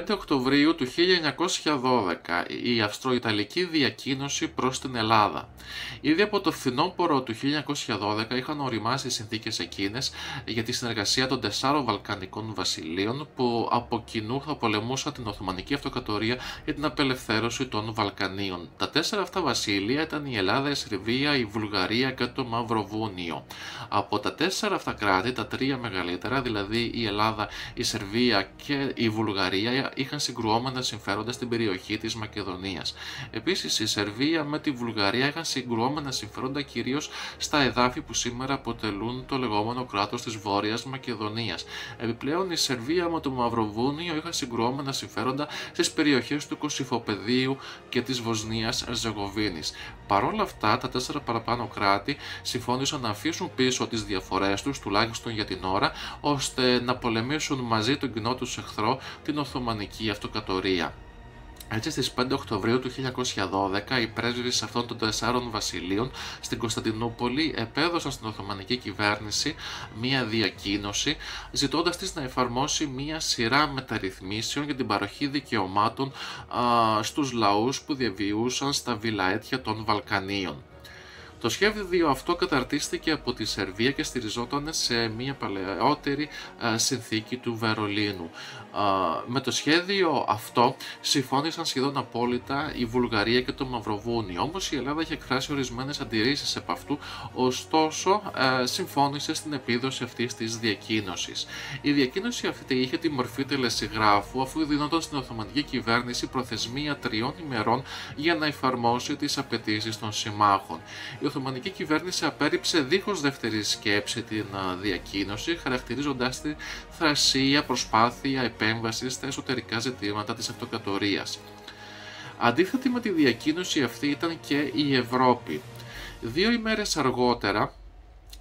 5 Οκτωβρίου του 1912 η Αυστρο-Ιταλική διακίνηση προς την Ελλάδα. Ήδη από το φθινόπωρο του 1912 είχαν οριμάσει οι συνθήκες εκείνες για τη συνεργασία των 4 Βαλκανικών βασιλείων που από κοινού θα πολεμούσαν την Οθωμανική Αυτοκρατορία για την απελευθέρωση των Βαλκανίων. Τα 4 αυτά βασίλεια ήταν η Ελλάδα, η Σερβία, η Βουλγαρία και το Μαυροβούνιο. Από τα 4 αυτά κράτη, τα 3 μεγαλύτερα, δηλαδή η Ελλάδα, η Σερβία και η Βουλγαρία, είχαν συγκρουόμενα συμφέροντα στην περιοχή της Μακεδονίας. Επίσης, η Σερβία με τη Βουλγαρία είχαν συγκρουόμενα συμφέροντα κυρίως στα εδάφη που σήμερα αποτελούν το λεγόμενο κράτος της Βόρειας Μακεδονίας. Επιπλέον, η Σερβία με το Μαυροβούνιο είχαν συγκρουόμενα συμφέροντα στις περιοχές του Κωσυφοπεδίου και της Βοσνίας Ερζεγοβίνης. Παρ' όλα αυτά, τα 4 παραπάνω κράτη συμφώνησαν να αφήσουν πίσω τις διαφορές τους, τουλάχιστον για την ώρα, ώστε να πολεμήσουν μαζί τον κοινό τους εχθρό, την Οθωμανική Αυτοκρατορία. Έτσι, στις 5 Οκτωβρίου του 1912, οι πρέσβεις αυτών των 4 βασιλείων στην Κωνσταντινούπολη επέδωσαν στην Οθωμανική κυβέρνηση μία διακοίνωση, ζητώντας της να εφαρμόσει μία σειρά μεταρρυθμίσεων για την παροχή δικαιωμάτων στους λαούς που διαβιούσαν στα βιλαέτια των Βαλκανίων. Το σχέδιο αυτό καταρτίστηκε από τη Σερβία και στηριζόταν σε μια παλαιότερη συνθήκη του Βερολίνου. Με το σχέδιο αυτό συμφώνησαν σχεδόν απόλυτα η Βουλγαρία και το Μαυροβούνιο, όμως η Ελλάδα είχε εκφράσει ορισμένες αντιρρήσεις επ' αυτού, ωστόσο συμφώνησε στην επίδοση αυτής της διακοίνωσης. Η διακοίνωση αυτή είχε τη μορφή τελεσιγράφου, αφού δίνονταν στην Οθωμανική κυβέρνηση προθεσμία 3 ημερών για να εφαρμόσει τις απαιτήσεις των συμμάχων. Η Οθωμανική κυβέρνηση απέρριψε δίχως δεύτερη σκέψη την διακοίνωση, χαρακτηρίζοντάς τη θρασία προσπάθεια επέμβαση στα εσωτερικά ζητήματα της αυτοκρατορίας. Αντίθετη με τη διακοίνωση αυτή ήταν και η Ευρώπη. 2 ημέρες αργότερα,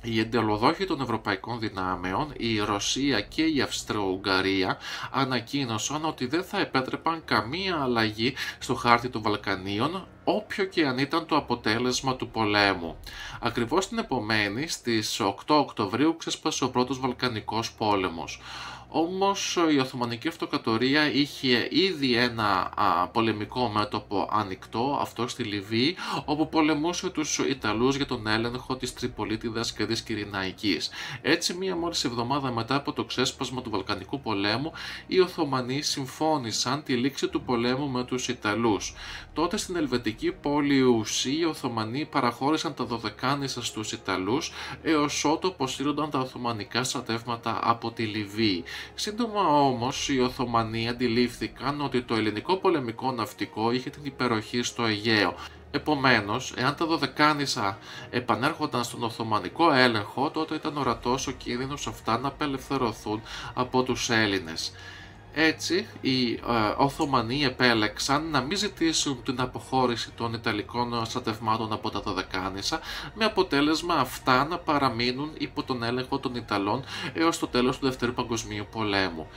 οι εντολοδόχοι των ευρωπαϊκών δυνάμεων, η Ρωσία και η Αυστρο-Ουγγαρία, ανακοίνωσαν ότι δεν θα επέτρεπαν καμία αλλαγή στο χάρτη των Βαλκανίων, όποιο και αν ήταν το αποτέλεσμα του πολέμου. Ακριβώς την επομένη, στις 8 Οκτωβρίου, ξέσπασε ο πρώτος Βαλκανικός πόλεμος. Όμως η Οθωμανική Αυτοκρατορία είχε ήδη ένα πολεμικό μέτωπο ανοιχτό, αυτό στη Λιβύη, όπου πολεμούσε τους Ιταλούς για τον έλεγχο της Τριπολίτιδας και της Κυρηναϊκής. Έτσι, μία μόλις εβδομάδα μετά από το ξέσπασμα του Βαλκανικού πολέμου, οι Οθωμανοί συμφώνησαν τη λήξη του πολέμου με τους Ιταλούς. Τότε στην ελβετική πόλη Ουσί, οι Οθωμανοί παραχώρησαν τα Δωδεκάνησα στους Ιταλούς, έως ότου αποσύρονταν τα Οθωμανικά στρατεύματα από τη Λιβύη. Σύντομα όμως οι Οθωμανοί αντιλήφθηκαν ότι το ελληνικό πολεμικό ναυτικό είχε την υπεροχή στο Αιγαίο. Επομένως, εάν τα Δωδεκάνησα επανέρχονταν στον Οθωμανικό έλεγχο, τότε ήταν ορατός ο κίνδυνος αυτά να απελευθερωθούν από τους Έλληνες. Έτσι, οι Οθωμανοί επέλεξαν να μην ζητήσουν την αποχώρηση των Ιταλικών στρατευμάτων από τα Δωδεκάνησα, με αποτέλεσμα αυτά να παραμείνουν υπό τον έλεγχο των Ιταλών έως το τέλος του Δευτέρου Παγκοσμίου Πολέμου.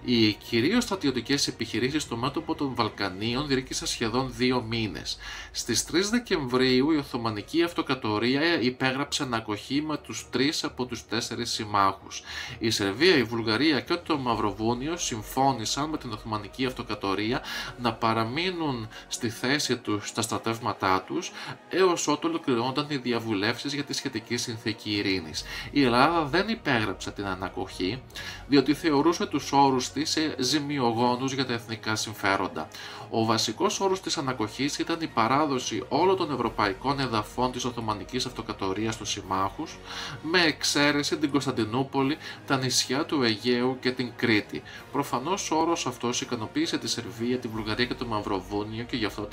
Οι κυρίως στρατιωτικές επιχειρήσεις στο μέτωπο των Βαλκανίων διήρκησαν σχεδόν 2 μήνες. Στις 3 Δεκεμβρίου η Οθωμανική Αυτοκρατορία υπέγραψε ανακοχή με τους 3 από τους 4 συμμάχους. Η Σερβία, η Βουλγαρία και το Μαυροβούνιο συμφώνησαν με την Οθωμανική Αυτοκρατορία να παραμείνουν στη θέση τους στα στρατεύματά τους έως ότου ολοκληρώνονταν οι διαβουλεύσεις για τη σχετική συνθήκη ειρήνης. Η Ελλάδα δεν υπέγραψε την ανακοχή, διότι θεωρούσε τους όρους της ζημιογόνους για τα εθνικά συμφέροντα. Ο βασικός όρος της ανακοχής ήταν η παράδοση όλων των ευρωπαϊκών εδαφών της Οθωμανικής Αυτοκρατορίας στους συμμάχους, με εξαίρεση την Κωνσταντινούπολη, τα νησιά του Αιγαίου και την Κρήτη. Προφανώς ο όρος αυτός ικανοποίησε τη Σερβία, τη Βουλγαρία και το Μαυροβούνιο και γι' αυτό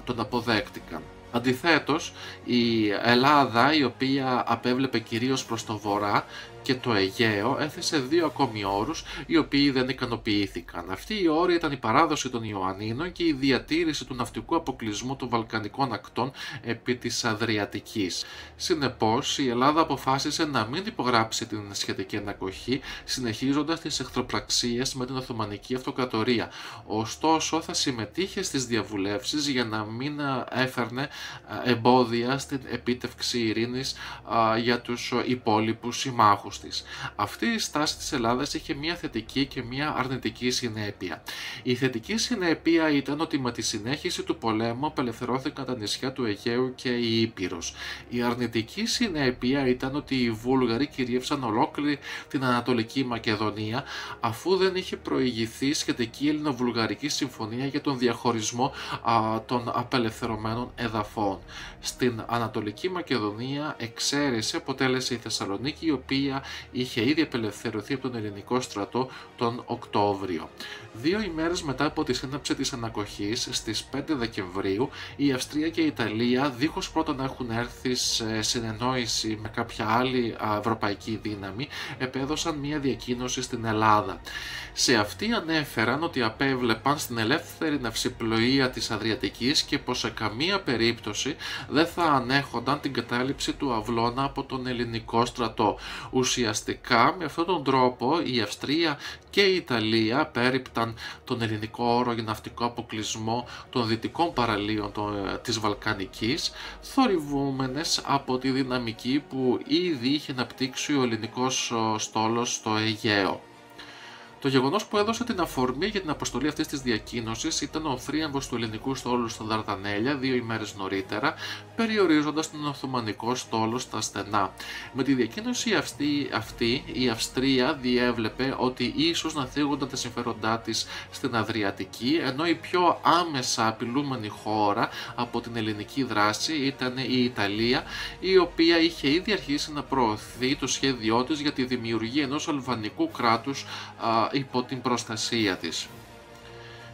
τον αποδέχτηκαν. Αντιθέτως, η Ελλάδα, η οποία απέβλεπε κυρίως προς το βορρά και το Αιγαίο, έθεσε 2 ακόμη όρους, οι οποίοι δεν ικανοποιήθηκαν. Αυτοί οι όροι ήταν η παράδοση των Ιωαννίνων και η διατήρηση του ναυτικού αποκλεισμού των Βαλκανικών ακτών επί της Αδριατικής. Συνεπώς, η Ελλάδα αποφάσισε να μην υπογράψει την σχετική ανακοχή, συνεχίζοντας τις εχθροπραξίες με την Οθωμανική Αυτοκρατορία. Ωστόσο, θα συμμετείχε στις διαβουλεύσεις για να μην έφερνε εμπόδια στην επίτευξη ειρήνης για τους υπόλοιπους συμμάχους στόχους της. Αυτή η στάση της Ελλάδας είχε μια θετική και μια αρνητική συνέπεια. Η θετική συνέπεια ήταν ότι με τη συνέχιση του πολέμου απελευθερώθηκαν τα νησιά του Αιγαίου και η Ήπειρος. Η αρνητική συνέπεια ήταν ότι οι Βούλγαροι κυρίευσαν ολόκληρη την Ανατολική Μακεδονία, αφού δεν είχε προηγηθεί σχετική ελληνοβουλγαρική συμφωνία για τον διαχωρισμό των απελευθερωμένων εδαφών. Στην Ανατολική Μακεδονία εξαίρεση αποτέλεσε η Θεσσαλονίκη, η οποία είχε ήδη απελευθερωθεί από τον ελληνικό στρατό τον Οκτώβριο. 2 ημέρες μετά από τη σύναψη της ανακοχής, στις 5 Δεκεμβρίου, η Αυστρία και η Ιταλία, δίχως πρώτα να έχουν έρθει σε συνεννόηση με κάποια άλλη ευρωπαϊκή δύναμη, επέδωσαν μια διακοίνωση στην Ελλάδα. Σε αυτή ανέφεραν ότι απέβλεπαν στην ελεύθερη ναυσιπλοεία της Αδριατικής και πως σε καμία περίπτωση δεν θα ανέχονταν την κατάληψη του Αυλώνα από τον ελληνικό στρατό. Ουσιαστικά με αυτόν τον τρόπο η Αυστρία και η Ιταλία απέρριπταν τον ελληνικό όρο για ναυτικό αποκλεισμό των δυτικών παραλίων της Βαλκανικής, θορυβούμενες από τη δυναμική που ήδη είχε αναπτύξει ο ελληνικός στόλος στο Αιγαίο. Το γεγονός που έδωσε την αφορμή για την αποστολή αυτής της διακοίνωσης ήταν ο θρίαμβος του ελληνικού στόλου στα Δαρδανέλια 2 ημέρες νωρίτερα, περιορίζοντας τον Οθωμανικό στόλο στα στενά. Με τη διακοίνωση αυτή η Αυστρία διέβλεπε ότι ίσως να θίγονταν τα συμφέροντά της στην Αδριατική, ενώ η πιο άμεσα απειλούμενη χώρα από την ελληνική δράση ήταν η Ιταλία, η οποία είχε ήδη αρχίσει να προωθεί το σχέδιό της για τη δημιουργία ενός αλβανικού κράτους υπό την προστασία της.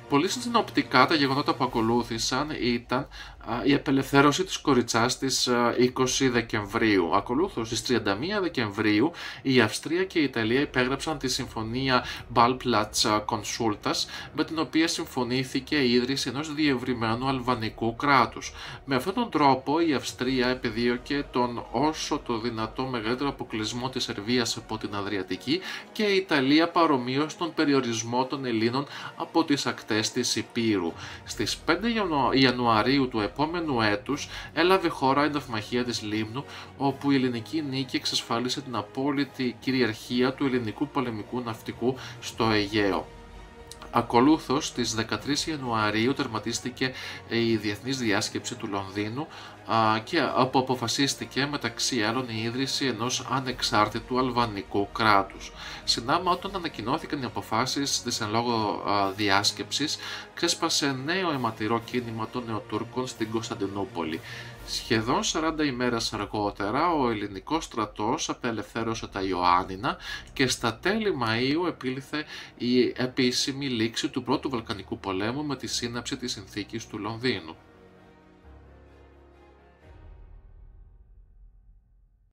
Πολύ συνοπτικά τα γεγονότα που ακολούθησαν ήταν η απελευθέρωση της Κοριτσάς στις 20 Δεκεμβρίου. Ακολούθως στις 31 Δεκεμβρίου η Αυστρία και η Ιταλία υπέγραψαν τη συμφωνία Ballplatz-Consultas, με την οποία συμφωνήθηκε η ίδρυση ενός διευρυμένου αλβανικού κράτους. Με αυτόν τον τρόπο η Αυστρία επεδίωκε τον όσο το δυνατό μεγαλύτερο αποκλεισμό της Σερβίας από την Αδριατική και η Ιταλία παρομοίως τον περιορισμό των Ελλήνων από τις ακτές της Υπήρου. Στις 5 Ιανουαρίου του επόμενου έτους έλαβε χώρα η ναυμαχία της Λίμνου, όπου η ελληνική νίκη εξασφάλισε την απόλυτη κυριαρχία του ελληνικού πολεμικού ναυτικού στο Αιγαίο. Ακολούθως, στις 13 Ιανουαρίου τερματίστηκε η Διεθνής Διάσκεψη του Λονδίνου και όπου αποφασίστηκε μεταξύ άλλων η ίδρυση ενός ανεξάρτητου αλβανικού κράτους. Συνάμα όταν ανακοινώθηκαν οι αποφάσεις της εν λόγω διάσκεψης, ξέσπασε νέο αιματηρό κίνημα των Νεοτούρκων στην Κωνσταντινούπολη. Σχεδόν 40 ημέρες αργότερα ο ελληνικός στρατός απελευθέρωσε τα Ιωάννινα και στα τέλη Μαΐου επήλθε η επίσημη λήξη του Πρώτου Βαλκανικού Πολέμου με τη σύναψη της Συνθήκης του Λονδίνου.